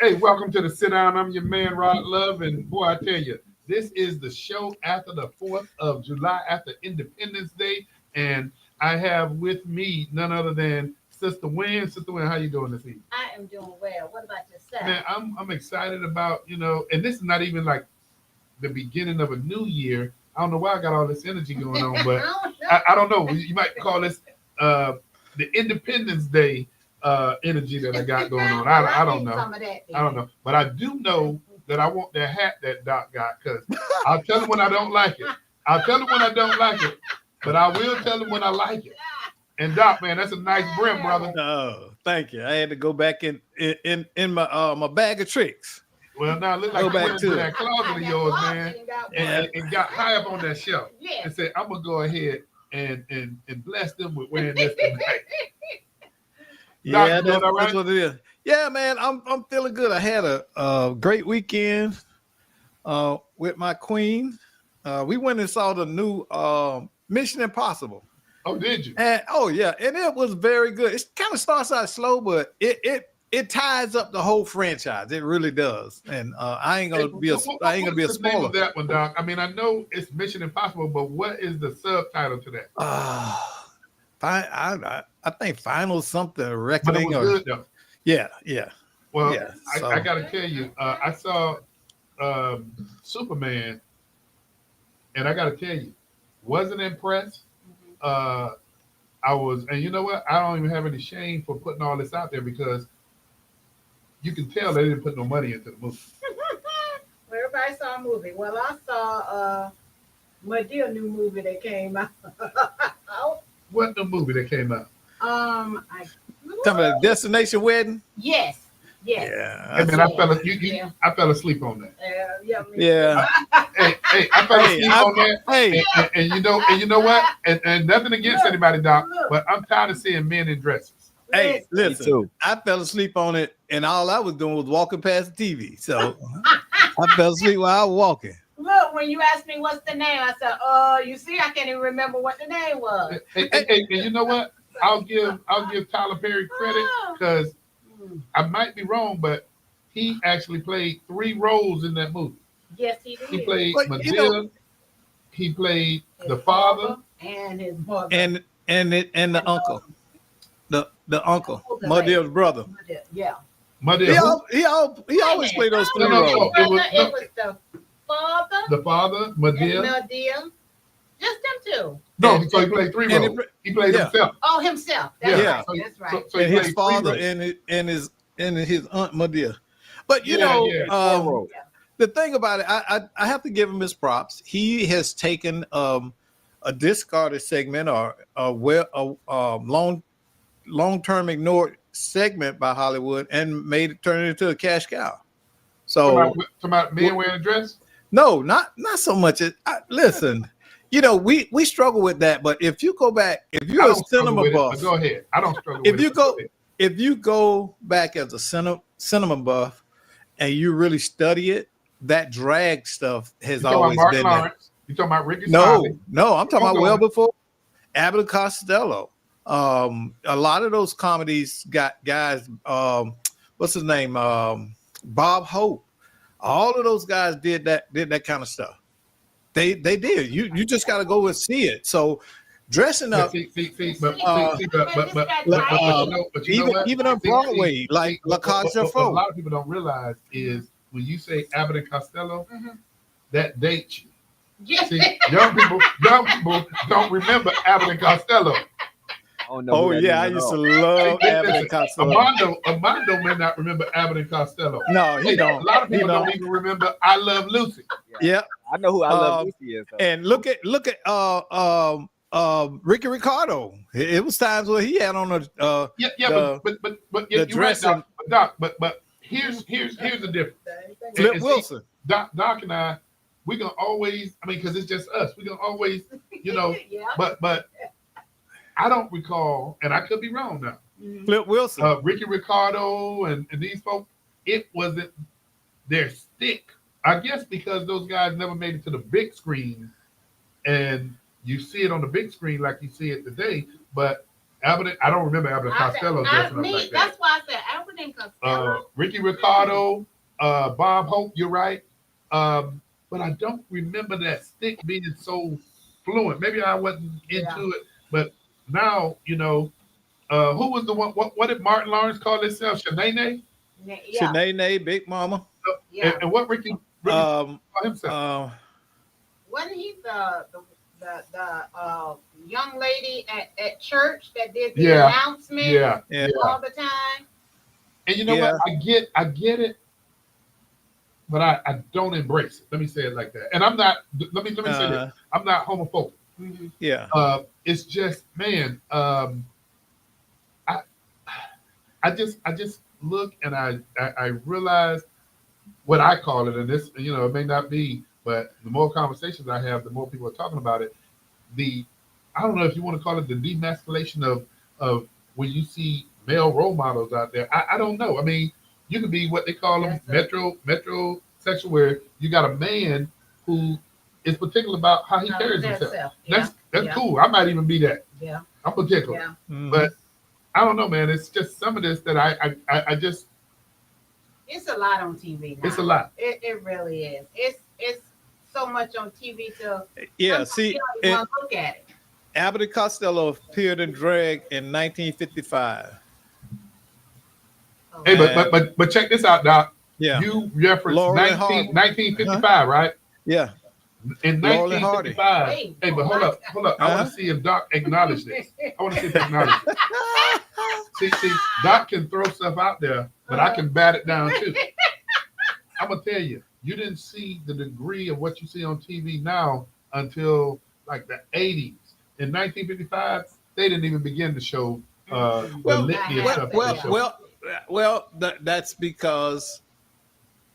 Hey, welcome to the sit down. I'm your man, Rod Love. And boy, I tell you, this is the show after the 4th of July, after Independence Day. And I have with me none other than Sister Wynn. Sister Wynn, how you doing this evening? I am doing well. What about yourself? Man, I'm excited about, and this is not even like the beginning of a new year. I don't know why I got all this energy going on, but I don't know. You might call this the Independence Day energy that I got going on. I don't know. I don't know. But I do know that I want that hat that Doc got because I'll tell him when I don't like it. I'll tell him when I don't like it, but I will tell him when I like it. And Doc, man, that's a nice brim, brother. Oh, thank you. I had to go back in my my bag of tricks. Well, now look like you back went to to it. that closet of yours, man, and got high up on that shelf and said, "I'm gonna go ahead and bless them with wearing this tonight." Yeah, that's what it is. Yeah, man, I'm feeling good. I had a great weekend with my queen. We went and saw the new Mission Impossible. Oh, did you? And and it was very good. It kind of starts out slow, but it ties up the whole franchise. It really does. And I ain't gonna be a spoiler. Name of that one, Doc? I mean, I know it's Mission Impossible, but what is the subtitle to that? I think Final something But Reckoning. it was good, though. Yeah. Well, yeah, I got to tell you, I saw Superman, and I got to tell you, wasn't impressed. I was, and you know what? I don't even have any shame for putting all this out there because you can tell they didn't put no money into the movie. Well, everybody saw a movie. Well, I saw my dear new movie that came out. What the movie that came out? Talking about Destination Wedding? Yes. Yeah. Hey, man, I fell asleep on that. Yeah. Hey, I fell asleep on that. Hey, and you know what? And nothing against anybody, Doc, but I'm tired of seeing men in dresses. Hey, listen, I fell asleep on it, and all I was doing was walking past the TV. So I fell asleep while I was walking. Look, when you asked me what's the name, I said, you see, I can't even remember what the name was. Hey, and you know what? I'll give Tyler Perry credit because I might be wrong, but he actually played 3 roles in that movie. Yes, he did. He played Medea, he played the father and his mother, and the uncle, the uncle, Medea's brother. Yeah, Medea. He always played those 3 roles. It was the father, Medea. Just them 2. No, so he played 3 roles. He played himself. Oh, himself. That's right. That's right. So and his father and his aunt Medea. But the thing about it, I have to give him his props. He has taken a discarded segment or a long-term ignored segment by Hollywood and turn it into a cash cow. So talking about men wearing a dress? No, not so much. Listen, we struggle with that. But if you go back, if you're a cinema buff, go ahead. I don't struggle if with it. If you go back as a cinema buff and you really study it, that drag stuff has always been there. You talking about Ricky? No, I'm talking about well before Abbott and Costello. A lot of those comedies got guys. What's his name? Bob Hope. All of those guys did that kind of stuff. They did. You just got to go and see it. So dressing up, but even on Broadway, like La Casa What a lot of people don't realize is when you say Abbott and Costello, that dates you. Yes. See, young people don't remember Abbott and Costello. Oh yeah, I used to love Abbott and Costello. Armando may not remember Abbott and Costello. No, he don't. A lot of people don't even remember I Love Lucy. Yeah, I know who I Love Lucy is. Though. And look at Ricky Ricardo. It was times where he had on but you're dress. Right, Doc, but here's the difference. Flip Wilson. Doc and I, we're gonna always. I mean, because it's just us. We're gonna always, But I don't recall, and I could be wrong now. Flip Wilson, Ricky Ricardo, and these folks. It wasn't their stick. I guess because those guys never made it to the big screen, and you see it on the big screen like you see it today. But Abbott, I don't remember Abbott and Costello dressing up like that. That's why I said Abbott Ricky Ricardo, Bob Hope. You're right. But I don't remember that stick being so fluent. Maybe I wasn't into it, but now who was the one? What did Martin Lawrence call himself? Shanae? Shanae, Big Mama. And what Ricky called himself? Wasn't he the young lady at church that did the announcement all the time? And you know what? I get it, but I don't embrace it. Let me say it like that. And I'm not. Let me say this. I'm not homophobic. Mm-hmm. Yeah. It's just, man. I just look and I realize what I call it, and this, it may not be, but the more conversations I have, the more people are talking about it. I don't know if you want to call it the demasculation of when you see male role models out there. I don't know. I mean, you could be what they call them metrosexual, where you got a man who is particular about how he carries himself. That's cool. I might even be that. Yeah. I'm particular. Yeah. But I don't know, man. It's just some of this that I just. It's a lot on TV now. It's a lot. It really is. It's so much on TV to see, look at it. Abbott and Costello appeared in drag in 1955. Hey, but check this out, Doc. Yeah. You referenced 1955, right? Yeah. In 1955. Hey, but hold up. I want to see if Doc acknowledged this. I want to see if he acknowledged it. See, Doc can throw stuff out there, but I can bat it down too. I'm gonna tell you, you didn't see the degree of what you see on TV now until like the 80s. In 1955, they didn't even begin to show the litany of stuff. Well, that's because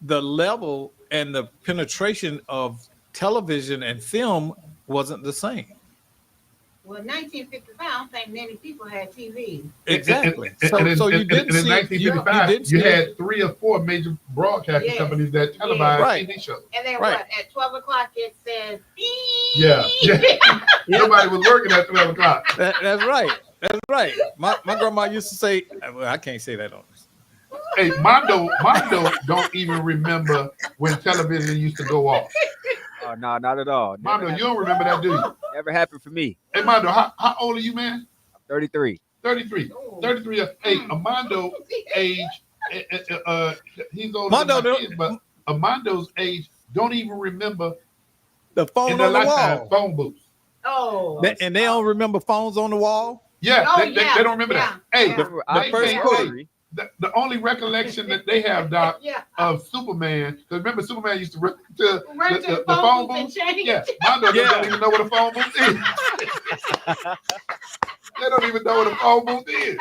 the level and the penetration of television and film wasn't the same. Well, 1955, I don't think many people had TV. Exactly. So you didn't see. In 1955, you had 3 or 4 major broadcasting companies that televised TV shows. And then what? At 12 o'clock, it said, beep. Yeah. Nobody was working at 12 o'clock. That's right. That's right. My grandma used to say, well, I can't say that on this. Hey, Mondo don't even remember when television used to go off. No, not at all. Mondo, you don't remember that, do you? Never happened for me. Hey, Mondo, how old are you, man? I'm 33. 33. 33. Hey, Amondo's age, he's older than my kids, but Amondo's age don't even remember the phone on the wall. Phone booths. Oh. And they don't remember phones on the wall? Yeah, they don't remember that. Hey, the first quarter. The only recollection that they have, Doc, of Superman, because remember Superman used to run to the phone booth. Yeah, Mondo don't even know what a phone booth is. They don't even know what a phone booth is.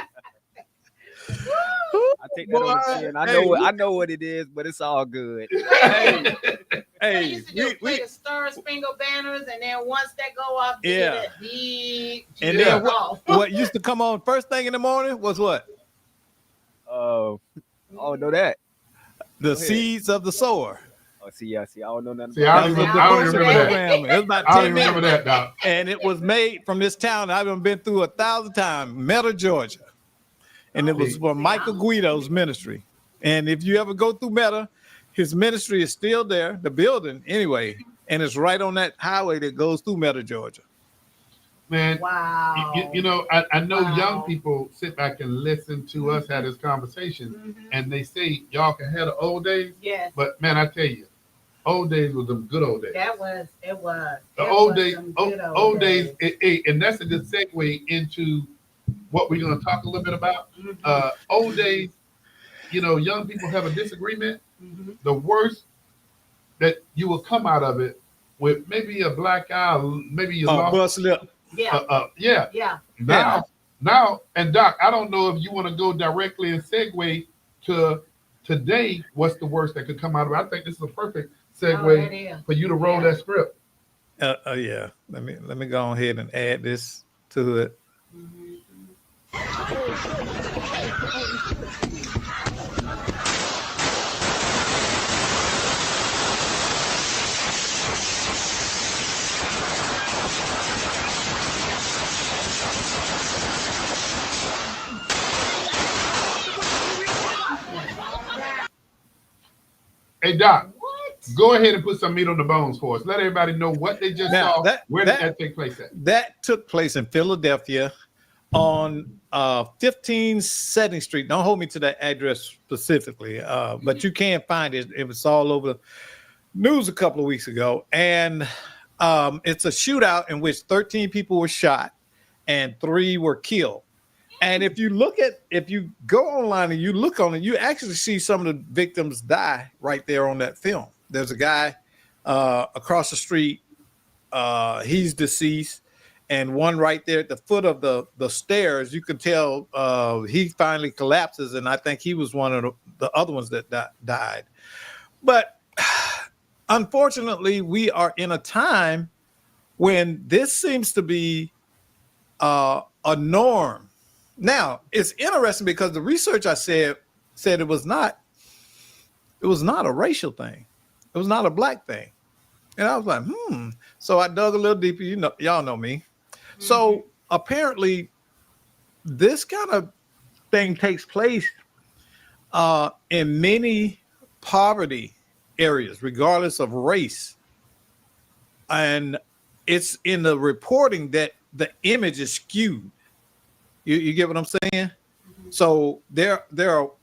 I take that on the chin. I know what it is, but it's all good. Hey, used to just play the Star Spangled Banners, and then once that go off, and then what used to come on first thing in the morning was what? Oh, know that. The Seeds of the Sower. Oh, see, I don't know nothing. See, I don't remember that. It was about 10 I don't remember that, Doc. And it was made from this town I've been through 1,000 times, Meta, Georgia. And it was for Michael Guido's ministry. And if you ever go through Meta, his ministry is still there, the building anyway, and it's right on that highway that goes through Meta, Georgia. Man, I know young people sit back and listen to us have this conversation, and they say y'all can have the old days. Yes. But man, I tell you, old days was the good old days. It was. The old days, and that's a good segue into what we're going to talk a little bit about. Old days, young people have a disagreement. The worst that you will come out of it with maybe a black eye, maybe you lost. Bust lip. Yeah. Now, and Doc, I don't know if you want to go directly and segue to today. What's the worst that could come out of it? I think this is a perfect segue for you to roll that script. Yeah. Let me go ahead and add this to it. Hey, Doc. What? Go ahead and put some meat on the bones for us. Let everybody know what they just saw. Where did that take place at? That took place in Philadelphia on 15 2nd Street. Don't hold me to that address specifically, but you can find it. It was all over the news a couple of weeks ago. And it's a shootout in which 13 people were shot and 3 were killed. And if you go online and you look on it, you actually see some of the victims die right there on that film. There's a guy across the street. He's deceased. And one right there at the foot of the stairs, you can tell he finally collapses. And I think he was one of the other ones that died. But unfortunately, we are in a time when this seems to be a norm. Now, it's interesting because the research I said it was not a racial thing. It was not a black thing. And I was like, So I dug a little deeper. Y'all know me. Mm-hmm. So apparently this kind of thing takes place in many poverty areas, regardless of race. And it's in the reporting that the image is skewed. You get what I'm saying? Mm-hmm. So there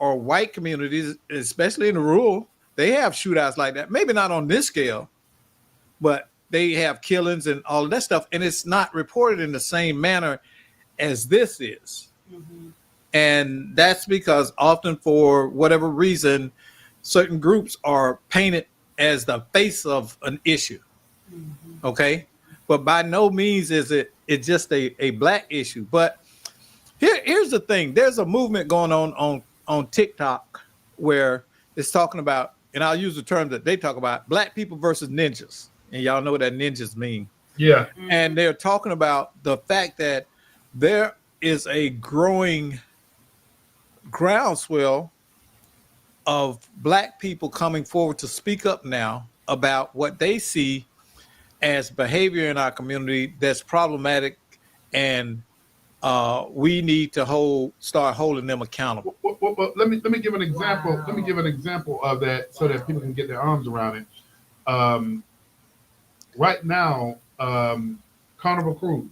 are white communities, especially in the rural, they have shootouts like that. Maybe not on this scale, but they have killings and all of that stuff. And it's not reported in the same manner as this is. Mm-hmm. And that's because often for whatever reason, certain groups are painted as the face of an issue. Mm-hmm. Okay. But by no means is it's just a black issue. But here's the thing. There's a movement going on TikTok where it's talking about, and I'll use the term that they talk about, black people versus ninjas. And y'all know what that ninjas mean. Yeah. And they're talking about the fact that there is a growing groundswell of black people coming forward to speak up now about what they see as behavior in our community that's problematic, and we need to start holding them accountable. Well, let me give an example. Wow. Let me give an example of that so that people can get their arms around it. Right now, Carnival Cruise.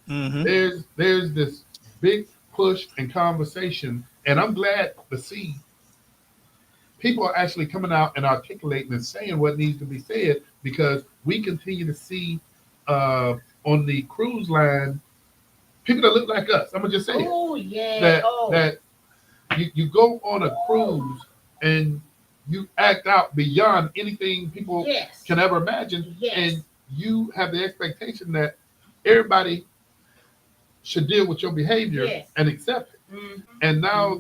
Mm-hmm. There's this big push and conversation, and I'm glad to see people are actually coming out and articulating and saying what needs to be said, because we continue to see on the cruise line people that look like us. I'm gonna just say that you go on a cruise and you act out beyond anything people can ever imagine, and you have the expectation that everybody should deal with your behavior and accept it. Mm-hmm. And now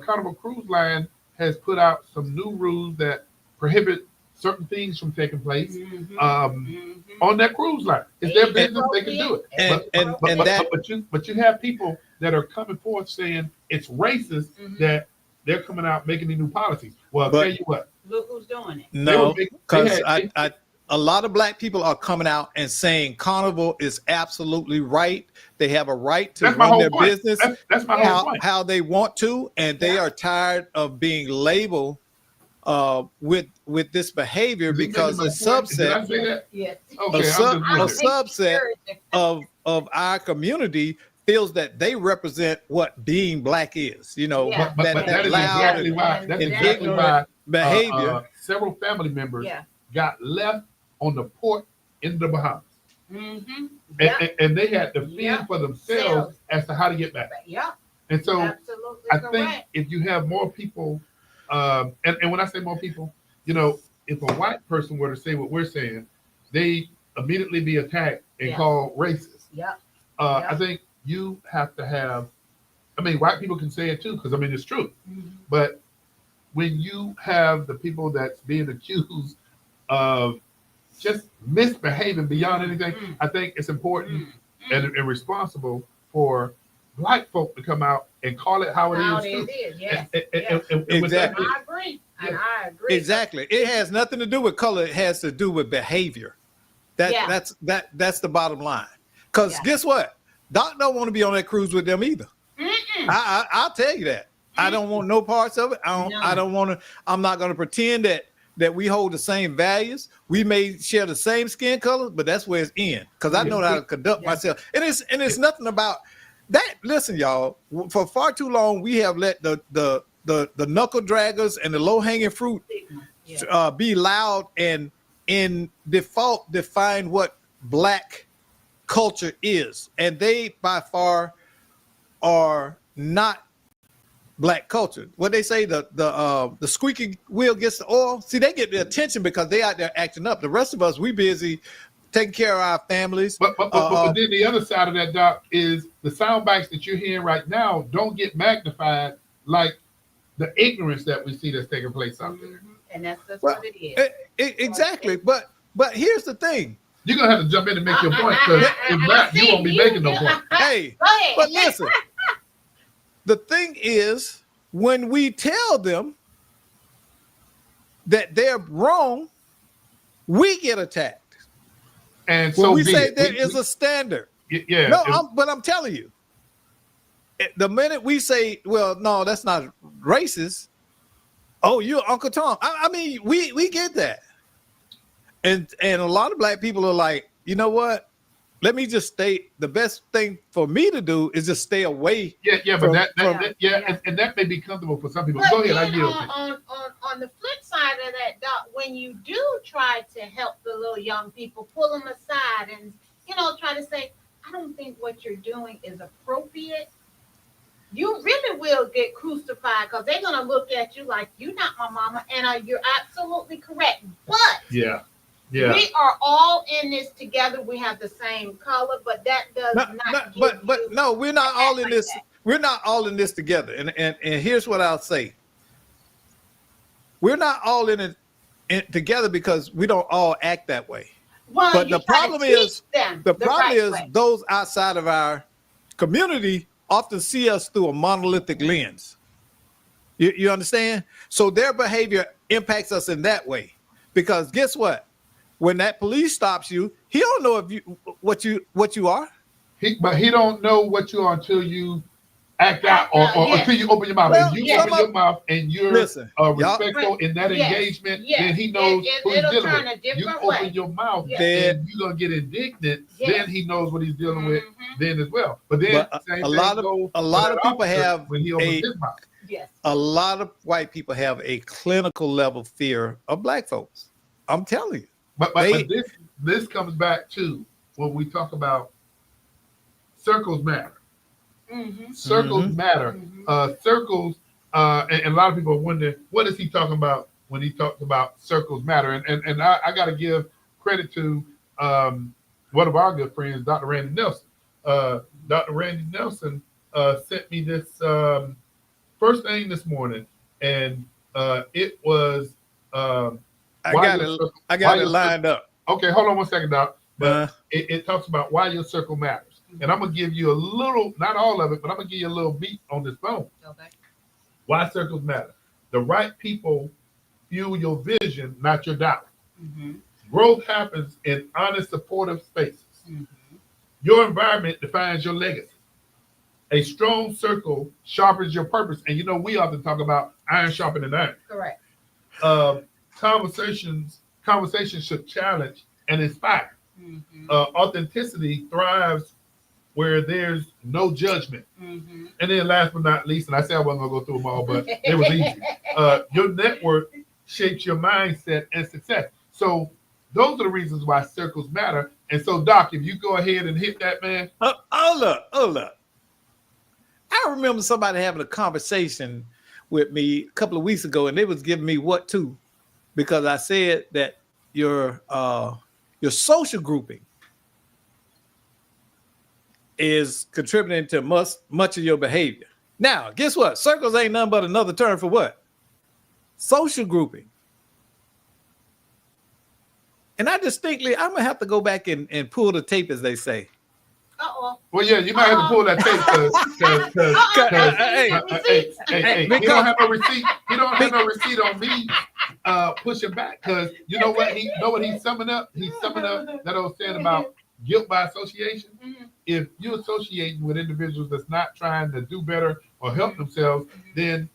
Carnival Cruise Line has put out some new rules that prohibit certain things from taking place on that cruise line. It's their business; they can do it. But you have people that are coming forth saying it's racist that they're coming out making these new policies. Well, I'll tell you what. Look who's doing it. No, because a lot of black people are coming out and saying Carnival is absolutely right. They have a right to run their business that's my whole point. How they want to, and they are tired of being labeled with this behavior because a subset, a subset of our community feels that they represent what being black is. But that is exactly why behavior. Several family members got left on the port in the Bahamas. Mm-hmm. And they had to fend for themselves as to how to get back. Yeah. And so I think if you have more people, and when I say more people, if a white person were to say what we're saying, they immediately be attacked and called racist. Yeah. I think you have to have, white people can say it too, because it's true. Mm-hmm. But when you have the people that's being accused of just misbehaving beyond anything, I think it's important and responsible for black folk to come out and call it how it is. Exactly. I agree. And I agree. Exactly. It has nothing to do with color. It has to do with behavior. That's the bottom line. Because guess what? Doc don't want to be on that cruise with them either. I'll tell you that. I don't want no parts of it. I don't want to. I'm not going to pretend that that we hold the same values. We may share the same skin color, but that's where it's in. Because I know how to conduct myself. And it's nothing about that. Listen, y'all, for far too long, we have let the knuckle draggers and the low-hanging fruit be loud and in default define what Black culture is. And they by far are not Black culture. What they say, the squeaky wheel gets the oil. See, they get the attention because they out there acting up. The rest of us, we busy taking care of our families. But then the other side of that, Doc, is the sound bites that you're hearing right now don't get magnified like the ignorance that we see that's taking place out there. And that's what it is. Exactly. But here's the thing. You're gonna have to jump in and make your point, because if not, you won't be making no point. Hey, but listen. The thing is, when we tell them that they're wrong, we get attacked. And so when we say there is a standard. Yeah. No, but I'm telling you, the minute we say, well, no, that's not racist. Oh, you're Uncle Tom. I mean, we get that. And a lot of Black people are like, you know what? Let me just stay. The best thing for me to do is just stay away. And that may be comfortable for some people. But go ahead, I then yield. on the flip side of that, Doc, when you do try to help the little young people, pull them aside and try to say, I don't think what you're doing is appropriate. You really will get crucified because they're gonna look at you like you're not my mama, and you're absolutely correct. But we are all in this together. We have the same color, but that does not. But no, we're not all in this. We're not all in this together. And here's what I'll say. We're not all in it together because we don't all act that way. Well, but the problem is way. Those outside of our community often see us through a monolithic lens. You understand? So their behavior impacts us in that way. Because guess what? When that police stops you, he don't know what you are. But he don't know what you are until you act out or until you open your mouth. Well, if you open your mouth and you're respectful in that engagement, then he knows who he's dealing with. You open your mouth and you're gonna get indignant. Then he knows what he's dealing with then as well. But then a lot of people have when he opens his mouth. Yes. A lot of white people have a clinical level fear of Black folks. I'm telling you. But this comes back to when we talk about circles matter. Mm-hmm. Circles matter. Circles, and a lot of people wonder, what is he talking about when he talks about circles matter? And I got to give credit to one of our good friends, Dr. Randy Nelson. Dr. Randy Nelson sent me this first thing this morning, and it was. I got it lined up. Okay, hold on one second, Doc. But it talks about why your circle matters. And I'm going to give you a little, not all of it, but I'm going to give you a little beat on this phone. Okay. Why circles matter. The right people fuel your vision, not your doubt. Mm-hmm. Growth happens in honest, supportive spaces. Mm-hmm. Your environment defines your legacy. A strong circle sharpens your purpose. And we often talk about iron sharpening iron. Correct. Conversations should challenge and inspire. Mm-hmm. Authenticity thrives where there's no judgment. Mm-hmm. And then last but not least, and I said I wasn't going to go through them all, but it was easy. Your network shapes your mindset and success. So those are the reasons why circles matter. And so, Doc, if you go ahead and hit that, man. Hold up. I remember somebody having a conversation with me a couple of weeks ago, and they was giving me what to, because I said that your social grouping is contributing to much of your behavior. Now, guess what? Circles ain't nothing but another term for what? Social grouping. And I'm gonna have to go back and pull the tape, as they say. Uh-oh. Well, yeah, you might have to pull that tape because he don't have no receipt. He don't have no receipt on me pushing back, because you know what? He's summing up. He's summing up that old saying about guilt by association. Mm-hmm. If you're associating with individuals that's not trying to do better or help themselves, then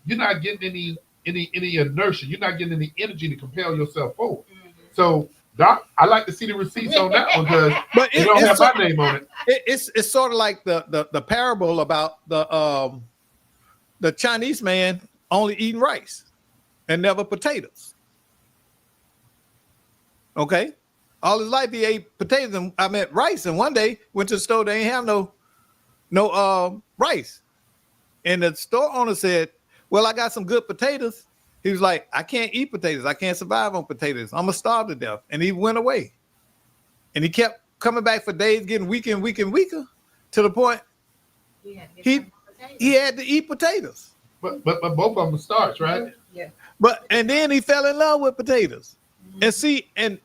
you're not getting any any inertia. You're not getting any energy to compel yourself forward. So, Doc, I like to see the receipts on that one because it don't have my name on it. It's sort of like the parable about the Chinese man only eating rice and never potatoes. Okay, all his life he ate potatoes and rice, and one day went to the store, they ain't have no rice, and the store owner said, "Well, I got some good potatoes." He was like, "I can't eat potatoes. I can't survive on potatoes. I'm gonna starve to death." And he went away, and he kept coming back for days, getting weaker and weaker and weaker, to the point he had to eat potatoes. But both of them starch, right? Yeah. And then he fell in love with potatoes. And see, and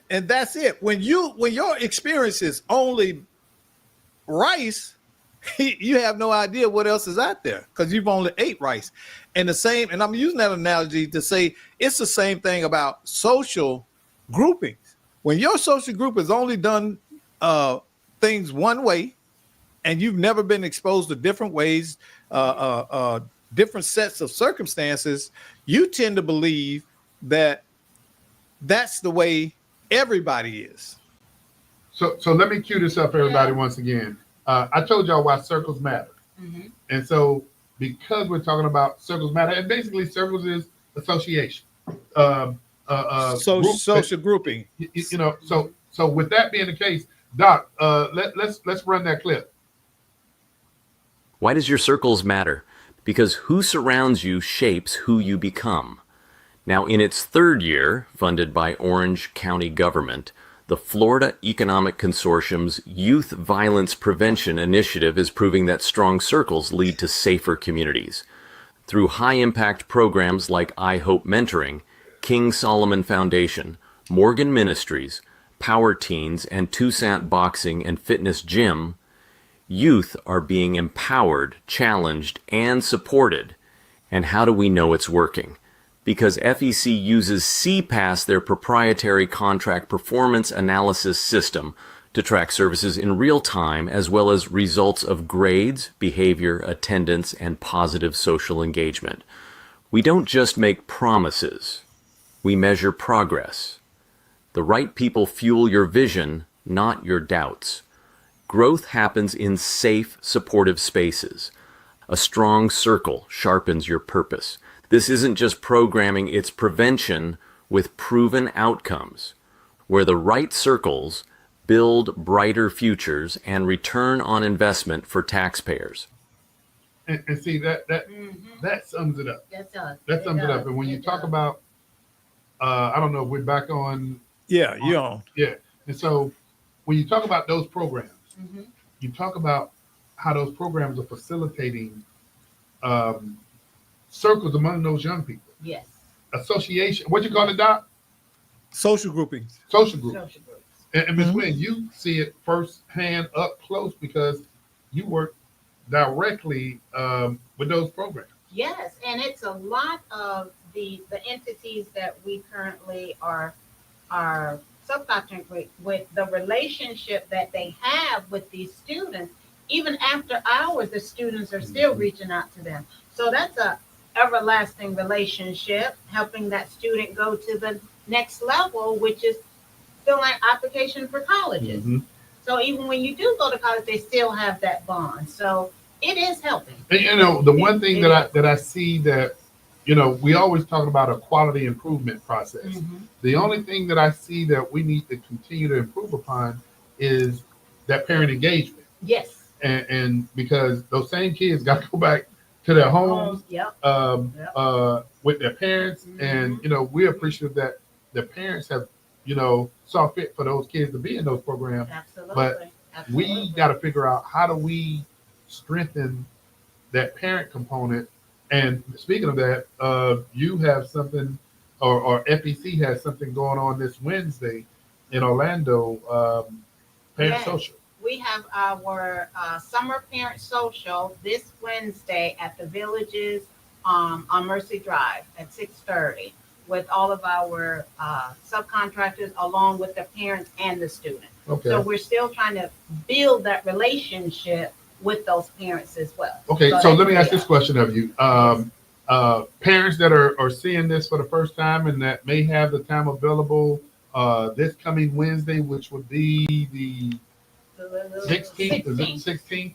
that's it. When your experience is only rice, you have no idea what else is out there because you've only ate rice. And I'm using that analogy to say it's the same thing about social groupings. When your social group has only done things one way, and you've never been exposed to different ways, different sets of circumstances, you tend to believe that that's the way everybody is. So let me cue this up, everybody, once again. I told y'all why circles matter. And so because we're talking about circles matter, and basically circles is association. Social grouping. You know, so with that being the case, Doc, let's run that clip. Why does your circles matter? Because who surrounds you shapes who you become. Now, in its third year, funded by Orange County government, the Florida Economic Consortium's Youth Violence Prevention Initiative is proving that strong circles lead to safer communities. Through high-impact programs like I Hope Mentoring, King Solomon Foundation, Morgan Ministries, Power Teens, and Toussaint Boxing and Fitness Gym, youth are being empowered, challenged, and supported. And how do we know it's working? Because FEC uses CPAS, their proprietary contract performance analysis system, to track services in real time, as well as results of grades, behavior, attendance, and positive social engagement. We don't just make promises. We measure progress. The right people fuel your vision, not your doubts. Growth happens in safe, supportive spaces. A strong circle sharpens your purpose. This isn't just programming, it's prevention with proven outcomes, where the right circles build brighter futures and return on investment for taxpayers. And see, that sums it up. That sums it up. And when you talk about, I don't know if we're back on. Yeah, you're on. Yeah. And so when you talk about those programs, you talk about how those programs are facilitating circles among those young people. Yes. Association. What you call it, Doc? Social groupings. Social groups. And Ms. Wynn, you see it firsthand up close because you work directly with those programs. Yes, and it's a lot of the entities that we currently are subcontracting with the relationship that they have with these students. Even after hours, the students are still reaching out to them. So that's a everlasting relationship, helping that student go to the next level, which is still like application for colleges. So even when you do go to college, they still have that bond. So it is helping. And, you know, the one thing that I see that, you know, we always talk about a quality improvement process. The only thing that I see that we need to continue to improve upon is that parent engagement. Yes. And because those same kids got to go back to their homes with their parents. And, you know, we're appreciative that the parents have, you know, saw fit for those kids to be in those programs. Absolutely. But we got to figure out how do we strengthen that parent component. And speaking of that, you have something, or FEC has something going on this Wednesday in Orlando, Parent Social. We have our summer parent social this Wednesday at the Villages on Mercy Drive at 6:30 with all of our subcontractors along with the parents and the students. Okay. So we're still trying to build that relationship with those parents as well. Okay, so let me ask this question of you. Parents that are seeing this for the first time and that may have the time available this coming Wednesday, which would be the 16th, is it 16th?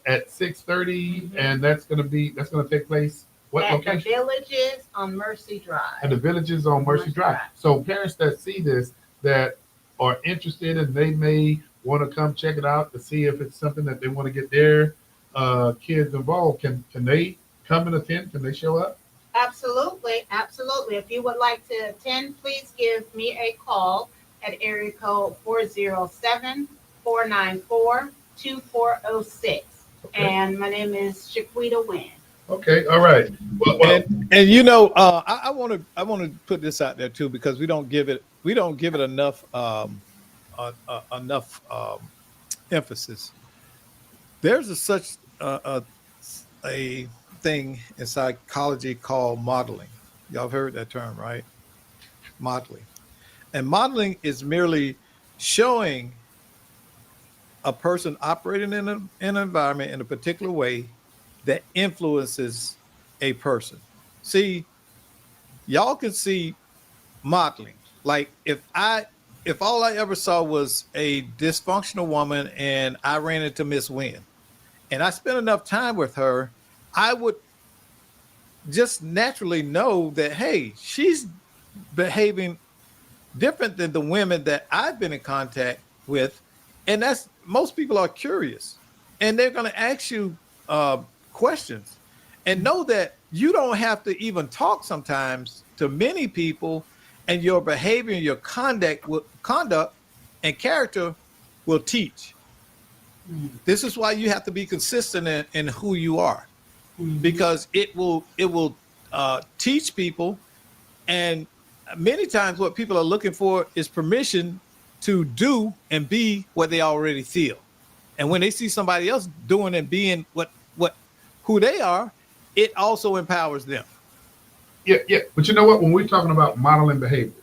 At 6:30, and that's going to take place what at location? The Villages on Mercy Drive. At the Villages on Mercy Drive. So parents that see this that are interested and they may want to come check it out to see if it's something that they want to get their kids involved. Can they come and attend? Can they show up? Absolutely, absolutely. If you would like to attend, please give me a call at area code 407-494-2406. Okay. And my name is Shaquita Wynn. Okay, all right. Well, and you know, I want to put this out there too, because we don't give it enough emphasis. There's such a thing in psychology called modeling. Y'all have heard that term, right? Modeling. And modeling is merely showing a person operating in an environment in a particular way that influences a person. See, y'all can see modeling. Like if all I ever saw was a dysfunctional woman and I ran into Miss Wynn and I spent enough time with her, I would just naturally know that, hey, she's behaving different than the women that I've been in contact with. And that's, most people are curious and they're going to ask you questions, and know that you don't have to even talk sometimes to many people, and your behavior, your conduct and character will teach. Mm-hmm. This is why you have to be consistent in who you are, mm-hmm. because it will teach people. And many times what people are looking for is permission to do and be what they already feel. And when they see somebody else doing and being who they are, it also empowers them. Yeah. But you know what? When we're talking about modeling behavior,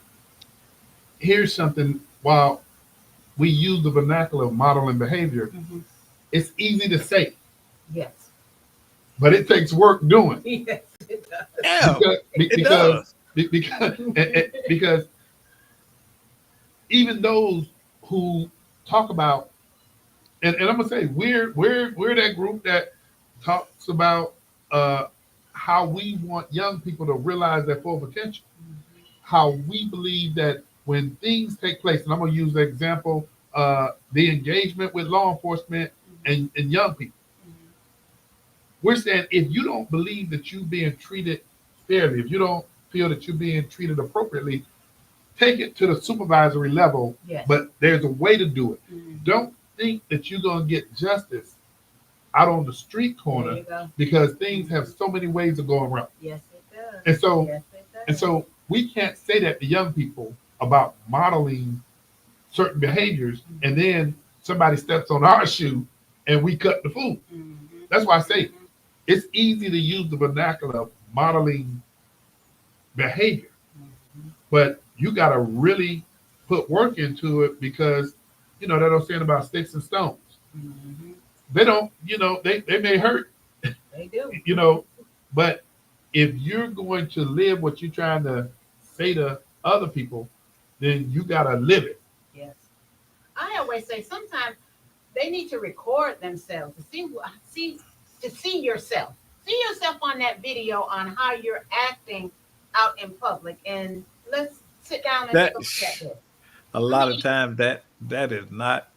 here's something. While we use the vernacular of modeling behavior, mm-hmm. it's easy to say. Yes. But it takes work doing. Yes, it does. Yeah, because even those who talk about, and I'm gonna say we're that group that talks about how we want young people to realize their full potential. Mm-hmm. How we believe that when things take place, and I'm gonna use the example, the engagement with law enforcement and young people. Mm-hmm. We're saying if you don't believe that you're being treated fairly, if you don't feel that you're being treated appropriately, take it to the supervisory level. Yes. But there's a way to do it. Mm-hmm. Don't think that you're gonna get justice out on the street corner, because things have so many ways of going around. Yes, it does. And so we can't say that to young people about modeling certain behaviors, mm-hmm. and then somebody steps on our shoe and we cut the food. Mm-hmm. That's why I say it's easy to use the vernacular of modeling behavior, mm-hmm. but you got to really put work into it, because that old saying about sticks and stones. Mm-hmm. They don't, they may hurt. They do. But if you're going to live what you're trying to say to other people, then you got to live it. Yes. I always say sometimes they need to record themselves to see yourself. See yourself on that video on how you're acting out in public, and let's sit down and look at this. A lot of times that is not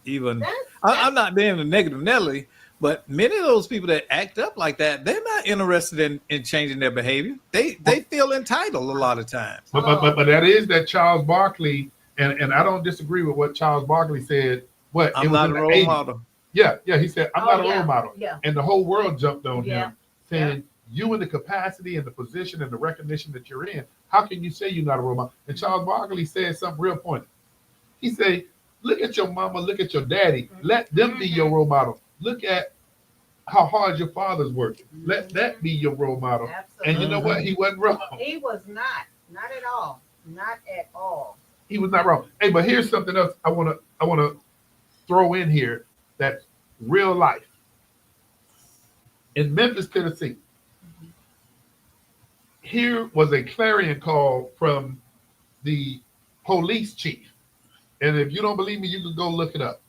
even. I'm not being a negative Nelly, but many of those people that act up like that, they're not interested in changing their behavior. They feel entitled a lot of times. But that is that Charles Barkley, and I don't disagree with what Charles Barkley said. I'm not a role model. Yeah, he said, I'm not a role model. Yeah. And the whole world jumped on him, saying, you in the capacity and the position and the recognition that you're in, how can you say you're not a role model? And Charles Barkley said something real pointed. He said, look at your mama, look at your daddy. Let them be your role model. Look at how hard your father's working. Let that be your role model. Absolutely. And you know what? He wasn't wrong. He was not at all. Not at all. He was not wrong. Hey, but here's something else I wanna throw in here that's real life. In Memphis, Tennessee, here was a clarion call from the police chief. And if you don't believe me, you can go look it up.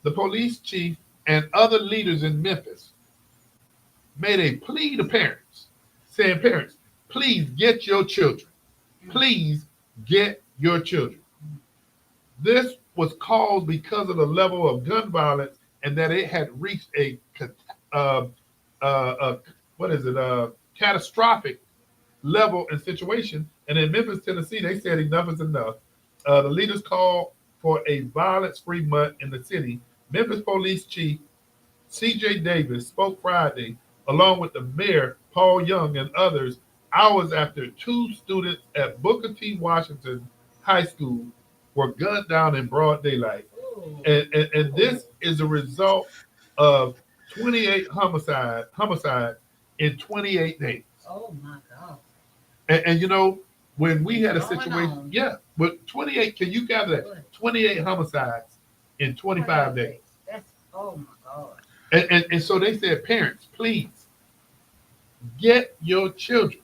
The police chief and other leaders in Memphis made a plea to parents, saying, parents, please get your children. Please get your children. This was caused because of the level of gun violence and that it had reached a catastrophic level and situation. And in Memphis, Tennessee, they said enough is enough. The leaders called for a violence-free month in the city. Memphis Police Chief C.J. Davis spoke Friday, along with the mayor, Paul Young, and others, hours after 2 students at Booker T. Washington High School were gunned down in broad daylight. And this is a result of 28 homicides in 28 days. Oh, my God. And you know, when we had a situation, but 28, can you gather that? 28 homicides in 25 days. That's, oh, my God. And so they said, parents, please get your children.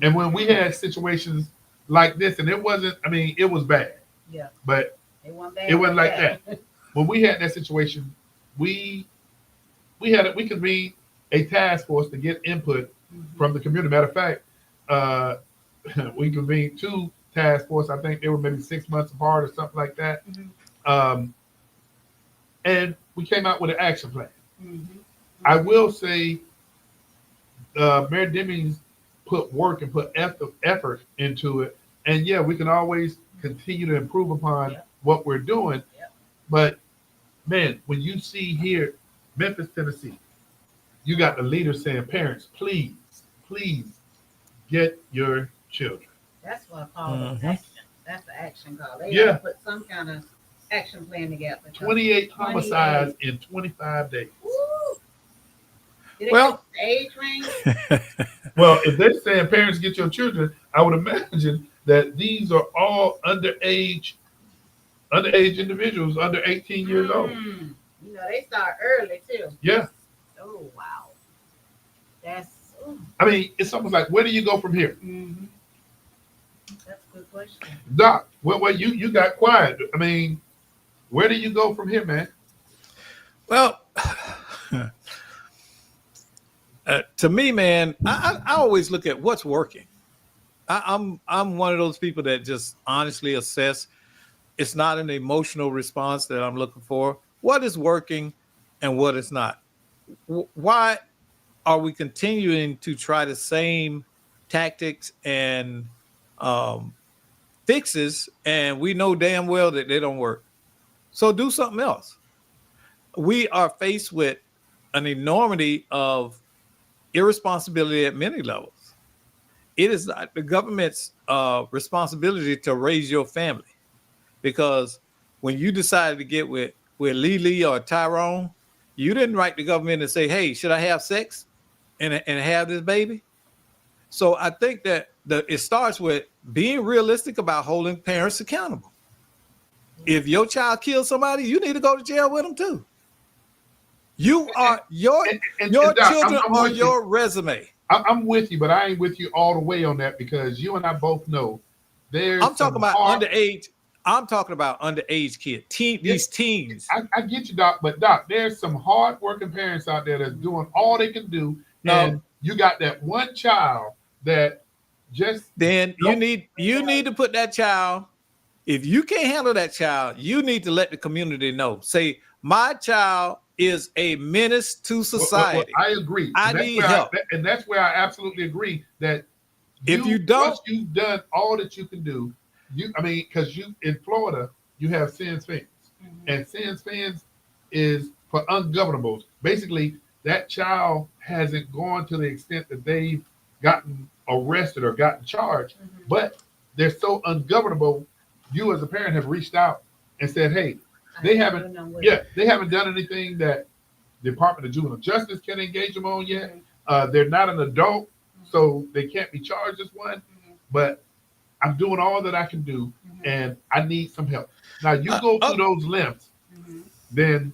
And when we had situations like this, and it wasn't, I mean, it was bad. Yeah. But it wasn't like that. When we had that situation, we convened a task force to get input from the community. Matter of fact, we convened 2 task forces. I think they were maybe 6 months apart or something like that. And we came out with an action plan. I will say Mayor Demings put work and put effort into it. And yeah, we can always continue to improve upon what we're doing. But man, when you see here, Memphis, Tennessee, you got the leaders saying, parents, please, please get your children. That's what I call it action. That's the action call. They gotta put some kind of action plan together. 28 homicides in 25 days. Woo. Did Well, the age range? Well, if they're saying parents get your children, I would imagine that these are all underage individuals under 18 years old. You know, they start early too. Yeah. Oh, wow. That's, I mean, it's almost like, where do you go from here? That's a good question. Doc, well, you got quiet. I mean, where do you go from here, man? Well, to me, man, I always look at what's working. I'm one of those people that just honestly assess. It's not an emotional response that I'm looking for. What is working and what is not? Why are we continuing to try the same tactics and fixes, and we know damn well that they don't work? So do something else. We are faced with an enormity of irresponsibility at many levels. It is not the government's responsibility to raise your family, because when you decided to get with Lily or Tyrone, you didn't write the government and say, hey, should I have sex and have this baby? So I think that it starts with being realistic about holding parents accountable. If your child kills somebody, you need to go to jail with them too. You are your children are your resume. I'm with you, but I ain't with you all the way on that, because you and I both know there's. I'm talking about underage. I'm talking about underage kids, these teens. I get you, Doc, but Doc, there's some hardworking parents out there that's doing all they can do, and you got that one child that just. Then you need to put that child. If you can't handle that child, you need to let the community know. Say, my child is a menace to society. Well, I agree. I need help. And that's where I absolutely agree that if you don't, once you've done all that you can do, because you in Florida, you have Sins Fins. And Sins Fins is for ungovernables. Basically, that child hasn't gone to the extent that they've gotten arrested or gotten charged, but they're so ungovernable. You as a parent have reached out and said, hey, they haven't done anything that the Department of Juvenile Justice can engage them on yet. They're not an adult, so they can't be charged as one. But I'm doing all that I can do, and I need some help. Now, you go through those lengths, then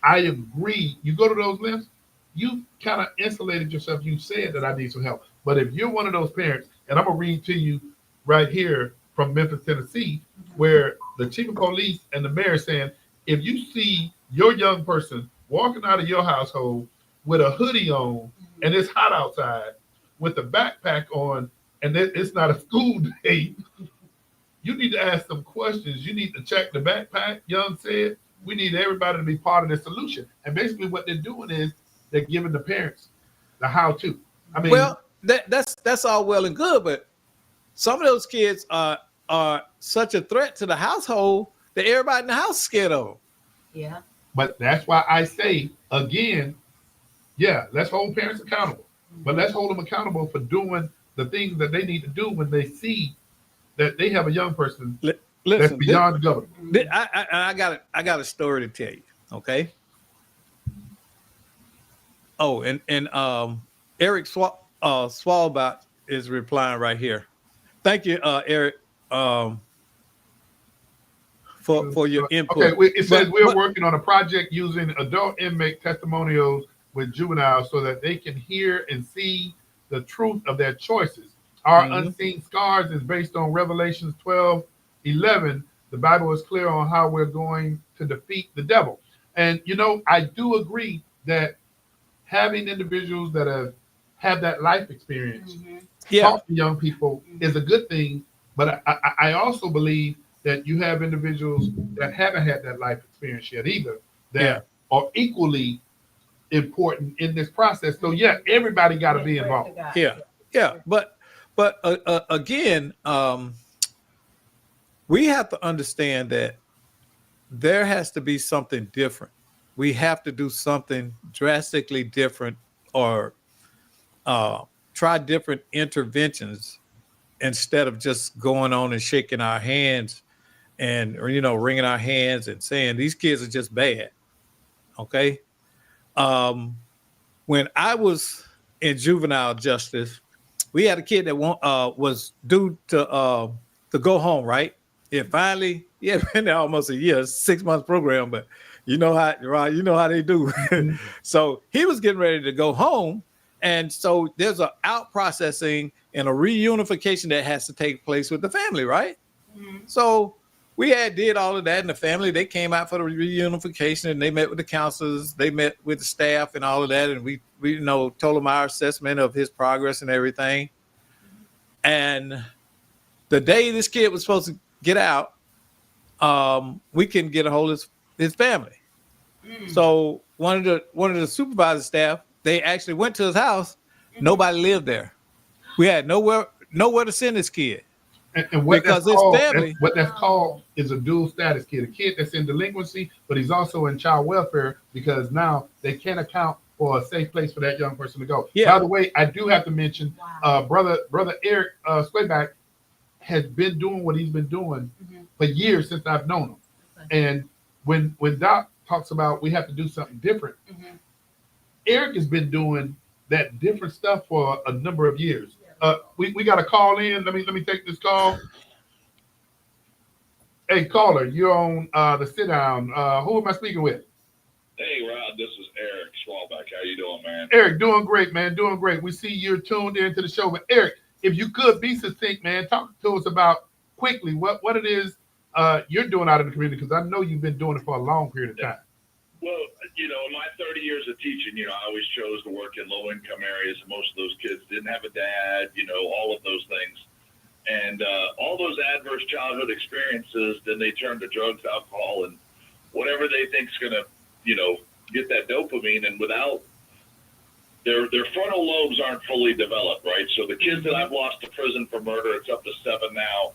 I agree. You go to those lengths, you kind of insulated yourself. You said that I need some help. But if you're one of those parents, and I'm gonna read to you right here from Memphis, Tennessee, where the chief of police and the mayor is saying, if you see your young person walking out of your household with a hoodie on and it's hot outside with a backpack on and it's not a school day, you need to ask some questions. You need to check the backpack, Young said. We need everybody to be part of the solution. And basically what they're doing is they're giving the parents the how-to. I mean, well, that's all well and good, but some of those kids are such a threat to the household that everybody in the house is scared of them. Yeah. But that's why I say, again, yeah, let's hold parents accountable. But let's hold them accountable for doing the things that they need to do when they see that they have a young person that's beyond government. I got a story to tell you. Okay. Oh, and Eric Swalbot is replying right here. Thank you, Eric, for your input. Okay, it says we're working on a project using adult inmate testimonials with juveniles so that they can hear and see the truth of their choices. Our unseen scars is based on Revelations 12:11. The Bible is clear on how we're going to defeat the devil. And, you know, I do agree that having individuals that have that life experience talk to young people is a good thing. But I also believe that you have individuals that haven't had that life experience yet either that are equally important in this process. So, yeah, everybody got to be involved. Yeah. But again, we have to understand that there has to be something different. We have to do something drastically different or try different interventions instead of just going on and shaking our hands and, or, you know, wringing our hands and saying these kids are just bad. Okay. When I was in juvenile justice, we had a kid that was due to go home, right? It finally, been there almost a year, 6 months program, but you know how, Ron, you know how they do. So he was getting ready to go home. And so there's an out processing and a reunification that has to take place with the family, right? So we did all of that, and the family, they came out for the reunification, and they met with the counselors, they met with the staff and all of that, and we you know, told them our assessment of his progress and everything. And the day this kid was supposed to get out, we couldn't get a hold of his family. So one of the supervisor staff, they actually went to his house. Nobody lived there. We had nowhere to send this kid. And what because his family, what that's called is a dual status kid, a kid that's in delinquency, but he's also in child welfare because now they can't account for a safe place for that young person to go. By the way, I do have to mention, brother Eric Swayback has been doing what he's been doing for years since I've known him. And when Doc talks about we have to do something different, Eric has been doing that different stuff for a number of years. We got a call in. Let me take this call. Hey, caller, you're on the sit down. Who am I speaking with? Hey, Rod, this is Eric Swalback. How you doing, man? Eric, doing great, man. Doing great. We see you're tuned into the show. But Eric, if you could be succinct, man, talk to us about quickly what it is you're doing out in the community, because I know you've been doing it for a long period of time. Well, you know, in my 30 years of teaching, you know, I always chose to work in low-income areas, and most of those kids didn't have a dad, you know, all of those things. And all those adverse childhood experiences, then they turn to drugs, alcohol, and whatever they think's going to, you know, get that dopamine. And without their frontal lobes aren't fully developed, right? So the kids that I've lost to prison for murder, it's up to 7 now,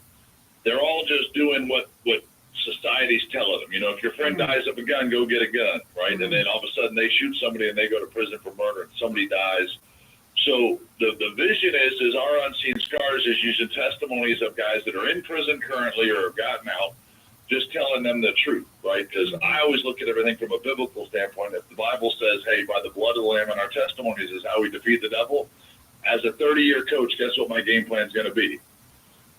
they're all just doing what society's telling them. You know, if your friend dies of a gun, go get a gun, right? And then all of a sudden they shoot somebody and they go to prison for murder and somebody dies. So the vision is our unseen scars is using testimonies of guys that are in prison currently or have gotten out, just telling them the truth, right? Because I always look at everything from a biblical standpoint. If the Bible says, hey, by the blood of the Lamb and our testimonies is how we defeat the devil, as a 30-year coach, guess what my game plan is going to be?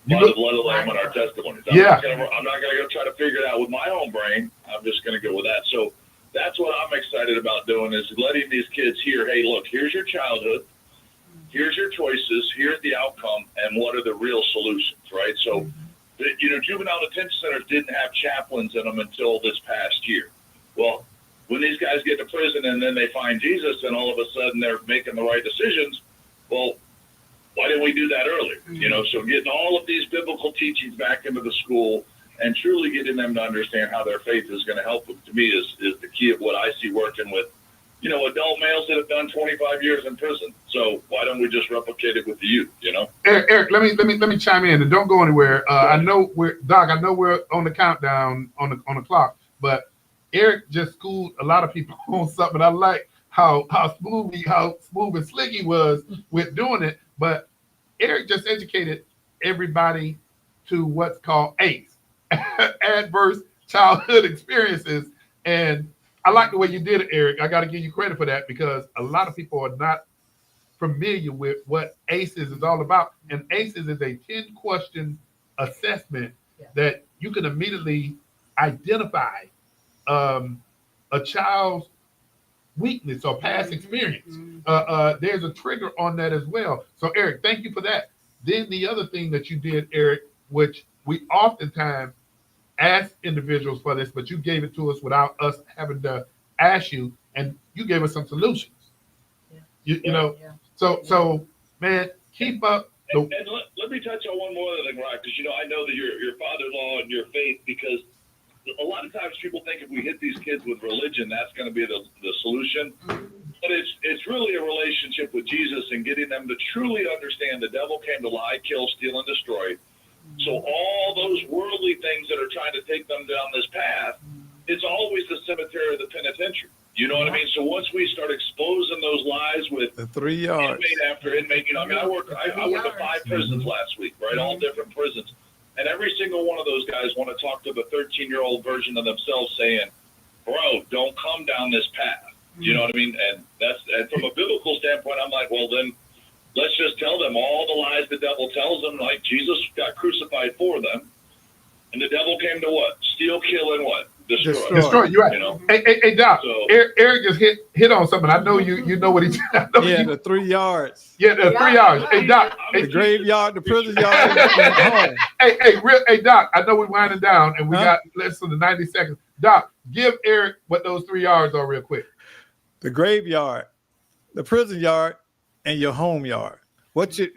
By the blood of the Lamb and our testimonies. I'm not going to go try to figure it out with my own brain. I'm just going to go with that. So that's what I'm excited about doing, is letting these kids hear, hey, look, here's your childhood, here's your choices, here's the outcome, and what are the real solutions, right? So, juvenile detention centers didn't have chaplains in them until this past year. Well, when these guys get to prison and then they find Jesus and all of a sudden they're making the right decisions, well, why didn't we do that earlier? So getting all of these biblical teachings back into the school and truly getting them to understand how their faith is going to help them, to me, is the key of what I see working with, adult males that have done 25 years in prison. So why don't we just replicate it with the youth, Eric, let me chime in, and don't go anywhere. I know we're on the countdown on the clock, but Eric just schooled a lot of people on something. I like how smooth and slick he was with doing it. But Eric just educated everybody to what's called ACE, adverse childhood experiences. And I like the way you did it, Eric. I got to give you credit for that, because a lot of people are not familiar with what ACEs is all about. And ACEs is a 10-question assessment that you can immediately identify a child's weakness or past experience. There's a trigger on that as well. So, Eric, thank you for that. Then the other thing that you did, Eric, which we oftentimes ask individuals for this, but you gave it to us without us having to ask you, and you gave us some solutions. So, man, keep up. And let me touch on one more other thing, Rock, because I know that your father-in-law and your faith, because a lot of times people think if we hit these kids with religion, that's going to be the solution. But it's really a relationship with Jesus and getting them to truly understand the devil came to lie, kill, steal, and destroy. So all those worldly things that are trying to take them down this path, it's always the cemetery or the penitentiary. You know what I mean? So once we start exposing those lies with the 3 yards, inmate after inmate, I went to 5 prisons last week, right? All different prisons. And every single one of those guys want to talk to the 13-year-old version of themselves saying, bro, don't come down this path. You know what I mean? And from a biblical standpoint, I'm like, well, then let's just tell them all the lies the devil tells them, like Jesus got crucified for them. And the devil came to what? Steal, kill, and what? Destroy. You're right. Hey, Doc. So, Eric just hit on something. I know you know what he said. The 3 yards. Yeah, the 3 yards. Hey, Doc. The graveyard, the prison yard, and home. Hey, Doc. I know we're winding down, and we got less than 90 seconds. Doc, give Eric what those 3 yards are real quick. The graveyard, the prison yard, and your home yard.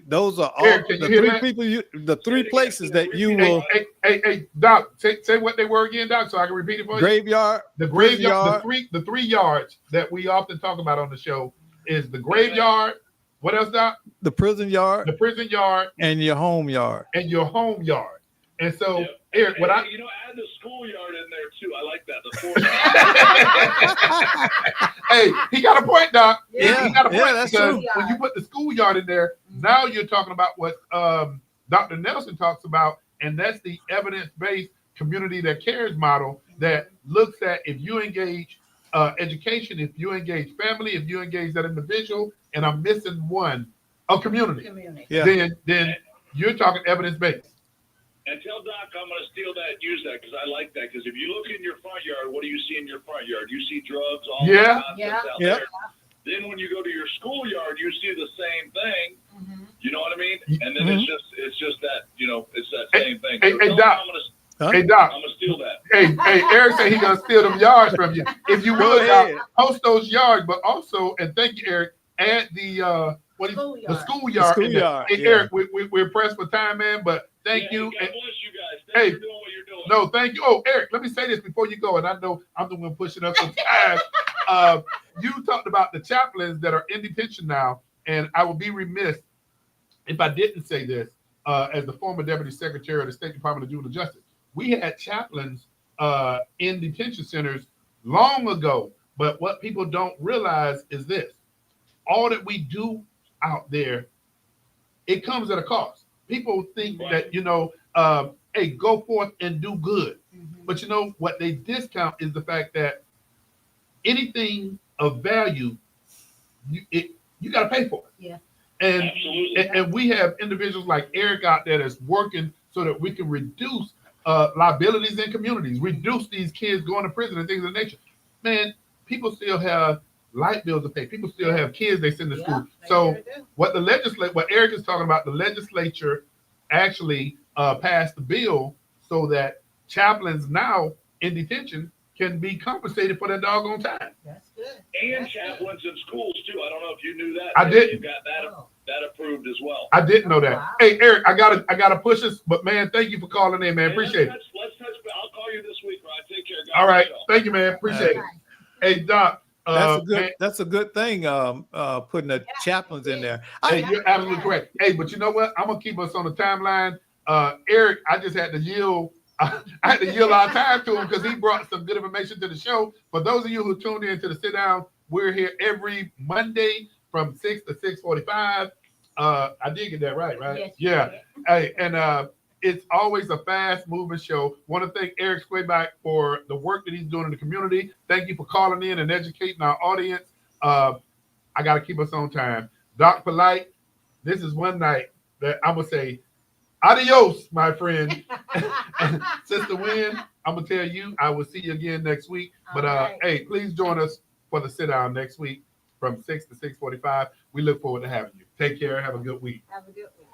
Those are all Eric, the 3 places that you will. Hey, Doc, say what they were again, Doc, so I can repeat it for you. Graveyard, the graveyard, the 3 yards that we often talk about on the show is the graveyard. What else, Doc? The prison yard, and your home yard, And so, Eric, add the schoolyard in there too. I like that. The 4 Hey, he got a point, Doc. Yeah, he got a point, that's because true. when you put the schoolyard in there, now you're talking about what Dr. Nelson talks about, and that's the evidence-based community that cares model that looks at if you engage education, if you engage family, if you engage that individual, and I'm missing one, a community. Then you're talking evidence-based. And tell Doc I'm going to steal that and use that, because I like that. Because if you look in your front yard, what do you see in your front yard? You see drugs, all that nonsense out there. Then when you go to your schoolyard, you see the same thing. You know what I mean? And then it's just that, it's that same thing. So hey, Doc. I'm gonna steal that. Hey, Eric said he's gonna steal them yards from you. If you would, Doc, post those yards, but also, and thank you, Eric, add the schoolyard. Hey, Eric, we're pressed for time, man, but thank you. God bless you guys. Thanks for doing what you're doing. No, thank you. Oh, Eric, let me say this before you go, and I know I'm the one pushing up some time. You talked about the chaplains that are in detention now, and I would be remiss if I didn't say this. As the former Deputy Secretary of the State Department of Juvenile Justice, we had chaplains in detention centers long ago, but what people don't realize is this: all that we do out there, it comes at a cost. People think that, hey, go forth and do good. But what they discount is the fact that anything of value, you got to pay for it. Yeah. And we have individuals like Eric out there that's working so that we can reduce liabilities in communities, reduce these kids going to prison and things of that nature. Man, people still have light bills to pay. People still have kids they send to school. they So sure do. what Eric is talking about, the legislature actually passed the bill so that chaplains now in detention can be compensated for that doggone time. That's good. And That's chaplains in schools too. I don't know if you knew that. I didn't. You've got that approved as well. I didn't know that. Wow. Hey, Eric, I gotta push us, but man, thank you for calling in, man. Hey, Appreciate it. Let's touch. I'll call you this week, Ryan. Take care, guys. All right, thank you, man. Appreciate it. Hey, Doc. That's a good thing. Putting the chaplains in there. Hey, you're absolutely correct. Hey, but you know what? I'm gonna keep us on the timeline. Eric, I just had to yield. I had to yield our time to him because he brought some good information to the show. For those of you who tuned in to the sit down, we're here every Monday from 6 to 6:45. I did get that right? Yes, Yeah. Hey, and it's always a fast moving show. Want to thank Eric Squayback for the work that he's doing in the community. Thank you for calling in and educating our audience. I got to keep us on time. Doc Polite, this is one night that I'm going to say, adios, my friend. Sister Wynn, I'm going to tell you, I will see you again next week. But right. hey, please join us for the sit down next week from 6 to 6:45. We look forward to having you. Take care. Have a good week. Have a good week.